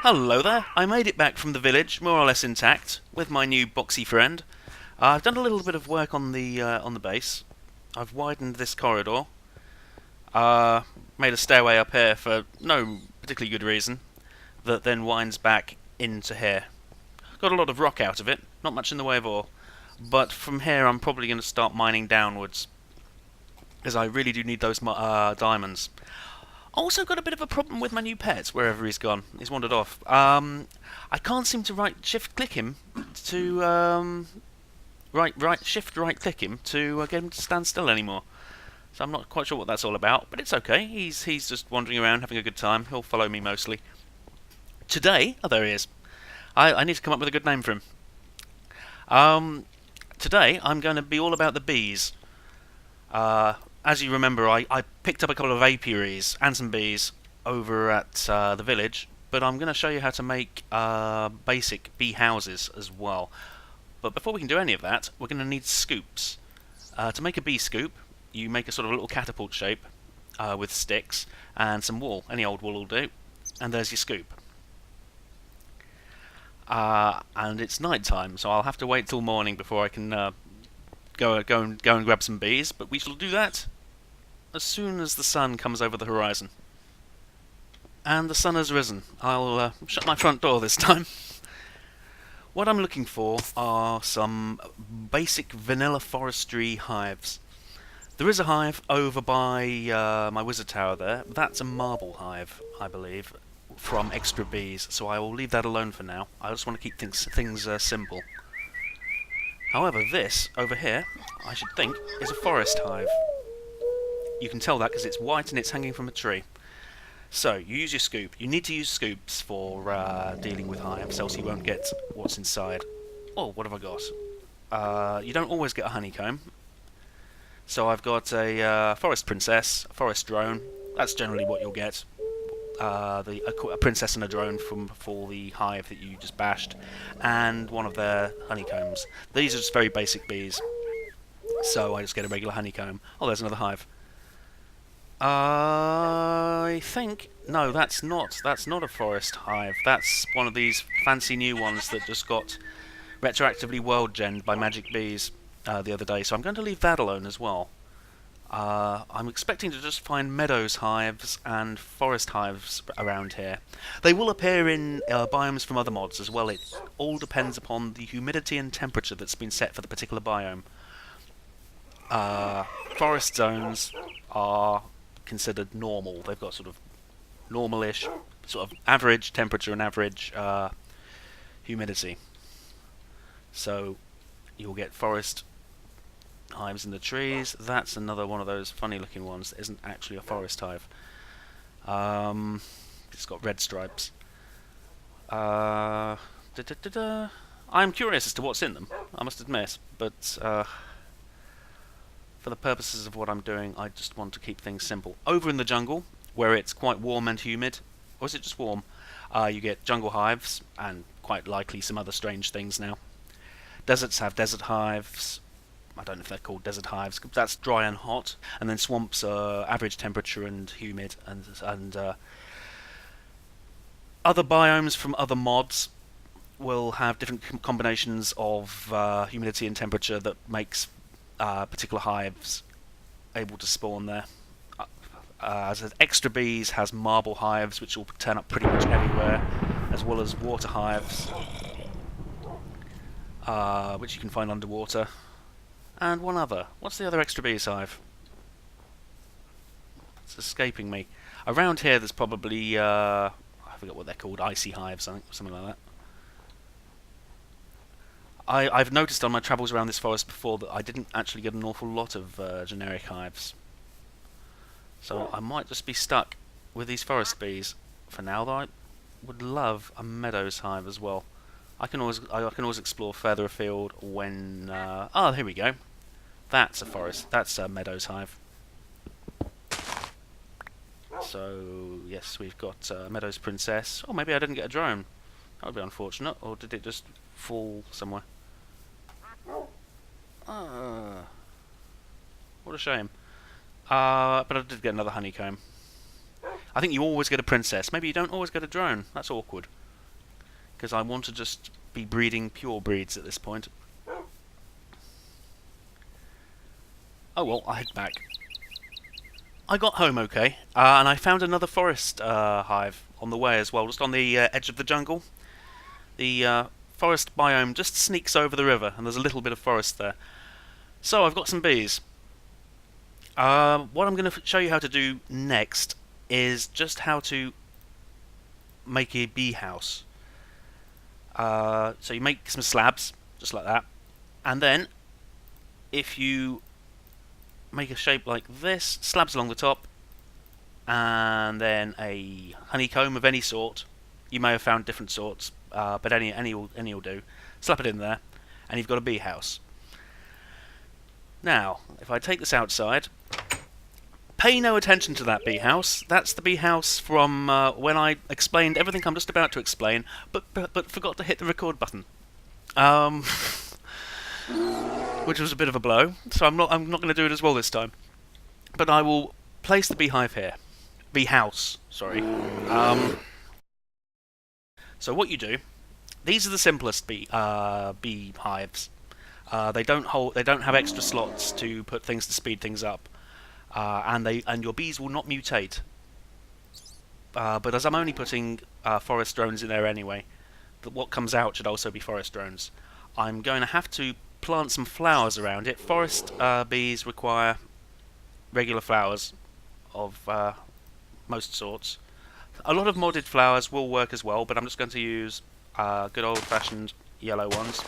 Hello there. I made it back from the village, more or less intact, with my new boxy friend. I've done a little bit of work on the base. I've widened this corridor. Uh, Made a stairway up here for no particularly good reason. That then winds back into here. Got a lot of rock out of it, not much in the way of ore. But from here, I'm probably going to start mining downwards, as I really do need those diamonds. Also got a bit of a problem with my new pet, wherever he's gone. He's wandered off. I can't seem to shift click him to shift right click him to get him to stand still anymore. So I'm not quite sure what that's all about, but it's okay. He's just wandering around having a good time. He'll follow me mostly. Today, oh there he is. I need to come up with a good name for him. Today I'm going to be all about the bees. As you remember, I picked up a couple of apiaries and some bees over at the village, but I'm going to show you how to make basic bee houses as well. But before we can do any of that, we're going to need scoops. To make a bee scoop, you make a sort of little catapult shape with sticks and some wool. Any old wool will do. And there's your scoop. And it's night time, so I'll have to wait till morning before I can go and grab some bees. But we shall do that as soon as the sun comes over the horizon. And the sun has risen. I'll shut my front door this time. What I'm looking for are some basic vanilla forestry hives. There is a hive over by my wizard tower there. That's a marble hive, I believe, from extra bees, so I will leave that alone for now. I just want to keep things simple. However, this over here, I should think, is a forest hive. You can tell that because it's white and it's hanging from a tree. So, you use your scoop. You need to use scoops for dealing with hives, else you won't get what's inside. Oh, what have I got? You don't always get a honeycomb. So I've got a forest princess, a forest drone. That's generally what you'll get. A princess and a drone for the hive that you just bashed, and one of their honeycombs. These are just very basic bees. So I just get a regular honeycomb. Oh, there's another hive. I think no, that's not a forest hive. That's one of these fancy new ones that just got retroactively world genned by magic bees the other day. So I'm going to leave that alone as well. I'm expecting to just find meadows hives and forest hives around here. They will appear in biomes from other mods as well. It all depends upon the humidity and temperature that's been set for the particular biome. Forest zones are considered normal. They've got sort of normalish, sort of average temperature and average humidity. So you'll get forest hives in the trees. That's another one of those funny looking ones that isn't actually a forest hive. It's got red stripes. I'm curious as to what's in them, I must admit, but for the purposes of what I'm doing, I just want to keep things simple. Over in the jungle, where it's quite warm and humid, or is it just warm, you get jungle hives, and quite likely some other strange things now. Deserts have desert hives. I don't know if they're called desert hives. That's dry and hot, and then swamps are average temperature and humid, and other biomes from other mods will have different combinations of humidity and temperature that makes particular hives able to spawn there. As extra bees has marble hives, which will turn up pretty much everywhere, as well as water hives, which you can find underwater. And one other. What's the other extra bees hive? It's escaping me. Around here there's probably, I forget what they're called, icy hives, I think, or something like that. I've noticed on my travels around this forest before that I didn't actually get an awful lot of generic hives. So I might just be stuck with these forest bees for now, though I would love a meadows hive as well. I can always explore further afield when... oh, here we go. That's a forest. That's a meadows hive. So, yes, we've got Meadows Princess. Oh, maybe I didn't get a drone. That would be unfortunate. Or did it just fall somewhere? What a shame. But I did get another honeycomb. I think you always get a princess. Maybe you don't always get a drone. That's awkward. because I want to just be breeding pure breeds at this point. Oh well, I head back. I got home okay, and I found another forest hive on the way as well, just on the edge of the jungle. The forest biome just sneaks over the river, and there's a little bit of forest there. So I've got some bees. What I'm going to show you how to do next is just how to make a bee house. So you make some slabs, just like that, and then if you make a shape like this, slabs along the top, and then a honeycomb of any sort. You may have found different sorts, but any will do. Slap it in there, and you've got a bee house. Now, if I take this outside, pay no attention to that bee house. That's the bee house from when I explained everything I'm just about to explain, but forgot to hit the record button. Which was a bit of a blow, so I'm not going to do it as well this time. But I will place the beehive here. Bee house, sorry. So what you do, these are the simplest bee hives. They don't have extra slots to put things to speed things up, and your bees will not mutate. But as I'm only putting forest drones in there anyway, what comes out should also be forest drones. I'm going to have to plant some flowers around it. Forest bees require regular flowers of most sorts. A lot of modded flowers will work as well, but I'm just going to use good old-fashioned yellow ones.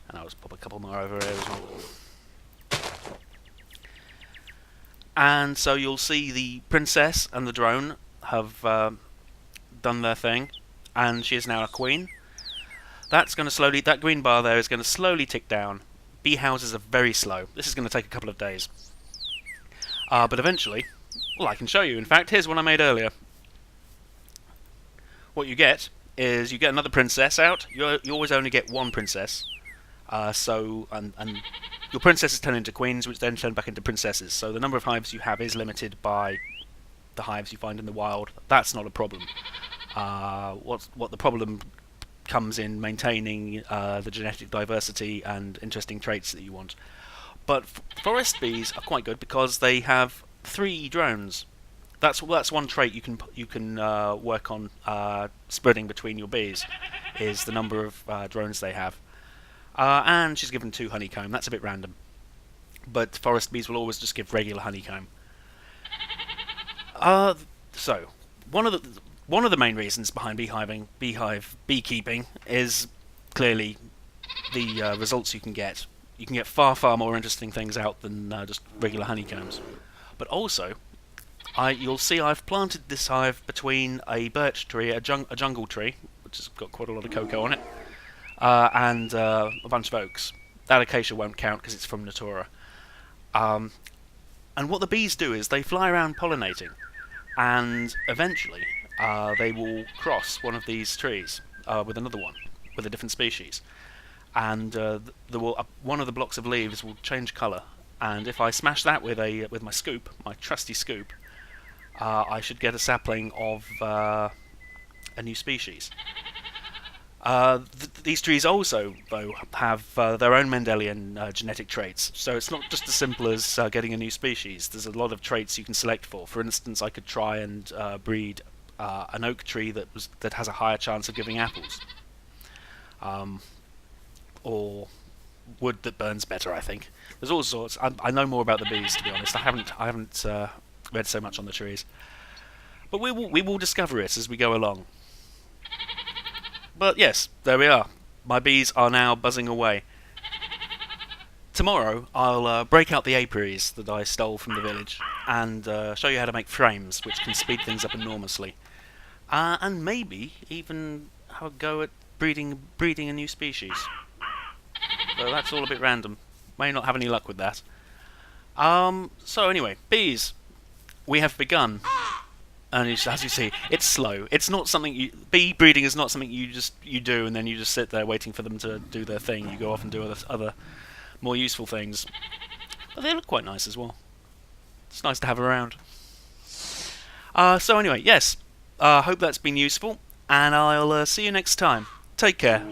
And I'll just pop a couple more over here as well. And so you'll see the princess and the drone have done their thing, and she is now a queen. That's going to slowly, that green bar there is going to slowly tick down. Bee houses are very slow. This is going to take a couple of days. But eventually, well, I can show you. In fact, here's one I made earlier. What you get is you get another princess out. You always only get one princess. And your princesses turn into queens, which then turn back into princesses. So the number of hives you have is limited by the hives you find in the wild. That's not a problem. What the problem comes in maintaining the genetic diversity and interesting traits that you want. But forest bees are quite good because they have 3 drones. That's one trait you can work on spreading between your bees, is the number of drones they have. And she's given 2 honeycomb. That's a bit random, but forest bees will always just give regular honeycomb. So one of the main reasons behind beekeeping is clearly the results you can get. You can get far more interesting things out than just regular honeycombs. But also, you'll see I've planted this hive between a birch tree, a jungle tree, which has got quite a lot of cocoa on it, and a bunch of oaks. That acacia won't count because it's from Natura. And what the bees do is they fly around pollinating, and eventually they will cross one of these trees with another one, with a different species. And one of the blocks of leaves will change colour, and if I smash that with my scoop, my trusty scoop, I should get a sapling of a new species. These trees also, though, have their own Mendelian genetic traits, so it's not just as simple as getting a new species. There's a lot of traits you can select for. For instance, I could try and breed an oak tree that has a higher chance of giving apples. Or wood that burns better, I think. There's all sorts. I know more about the bees, to be honest. I haven't read so much on the trees, but we will discover it as we go along. But yes, there we are. My bees are now buzzing away. Tomorrow I'll break out the apiaries that I stole from the village and show you how to make frames, which can speed things up enormously, and maybe even have a go at breeding a new species. So that's all a bit random. May not have any luck with that. So anyway, bees. We have begun. And as you see, it's slow. It's not something bee breeding is not something you do and then you just sit there waiting for them to do their thing. You go off and do other more useful things. But they look quite nice as well. It's nice to have around. So anyway, yes. Hope that's been useful. and I'll see you next time. Take care.